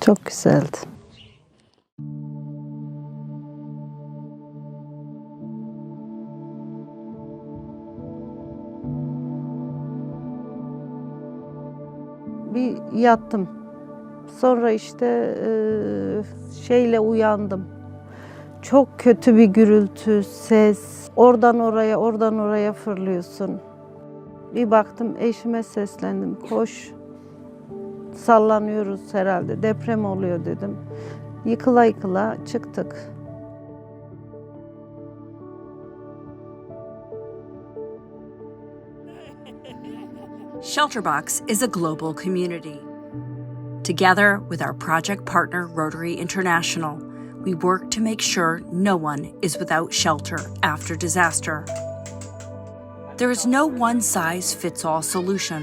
Çok güzeldi. Bir yattım. Sonra işte şeyle uyandım. Çok kötü bir gürültü, ses. Oradan oraya, oradan oraya fırlıyorsun. Bir baktım eşime seslendim. Koş. Sallanıyoruz herhalde. Deprem oluyor dedim. Yıkıla yıkıla çıktık. ShelterBox is a global community. Together with our project partner Rotary International, we work to make sure no one is without shelter after disaster. There is no one-size-fits-all solution,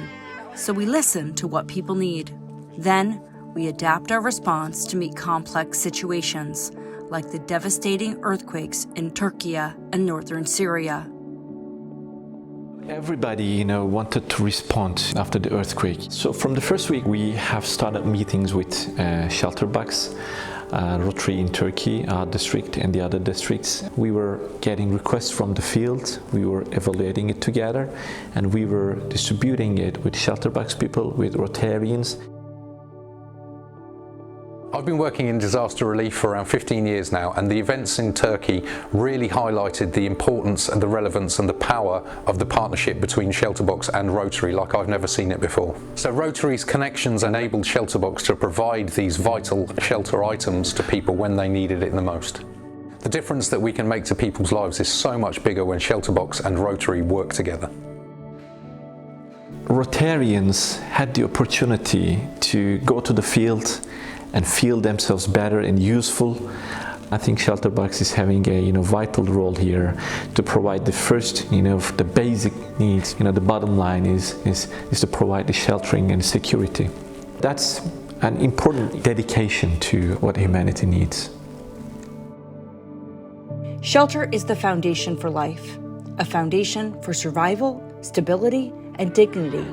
so we listen to what people need. Then, we adapt our response to meet complex situations, like the devastating earthquakes in Turkiye and northern Syria. Everybody, wanted to respond after the earthquake. So from the first week, we have started meetings with ShelterBox, Rotary in Turkey, our district and the other districts. We were getting requests from the field, we were evaluating it together, and we were distributing it with ShelterBox people, with Rotarians. I've been working in disaster relief for around 15 years now, and the events in Turkey really highlighted the importance and the relevance and the power of the partnership between ShelterBox and Rotary like I've never seen it before. So Rotary's connections enabled ShelterBox to provide these vital shelter items to people when they needed it the most. The difference that we can make to people's lives is so much bigger when ShelterBox and Rotary work together. Rotarians had the opportunity to go to the field and feel themselves better and useful. I think ShelterBox is having a vital role here to provide the first, the basic needs. The bottom line is to provide the sheltering and security. That's an important dedication to what humanity needs. Shelter is the foundation for life, a foundation for survival, stability, and dignity,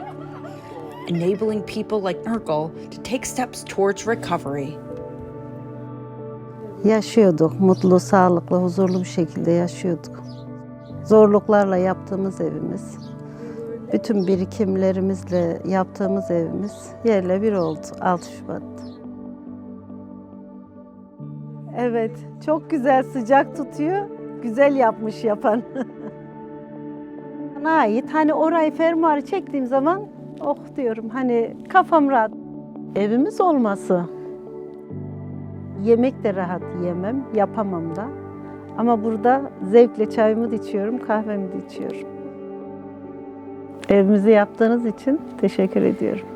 enabling people like Nurgül to take steps towards recovery. Yaşıyorduk, mutlu, sağlıklı, huzurlu bir şekilde yaşıyorduk. Zorluklarla yaptığımız evimiz, bütün birikimlerimizle yaptığımız evimiz yerle bir oldu 6 Şubat'ta. Evet, çok güzel sıcak tutuyor, güzel yapmış yapan. Bana ait, orayı fermuarı çektiğim zaman oh diyorum, kafam rahat. Evimiz olması. Yemek de rahat yemem, yapamam da. Ama burada zevkle çayımı da içiyorum, kahvemi de içiyorum. Evimizi yaptığınız için teşekkür ediyorum.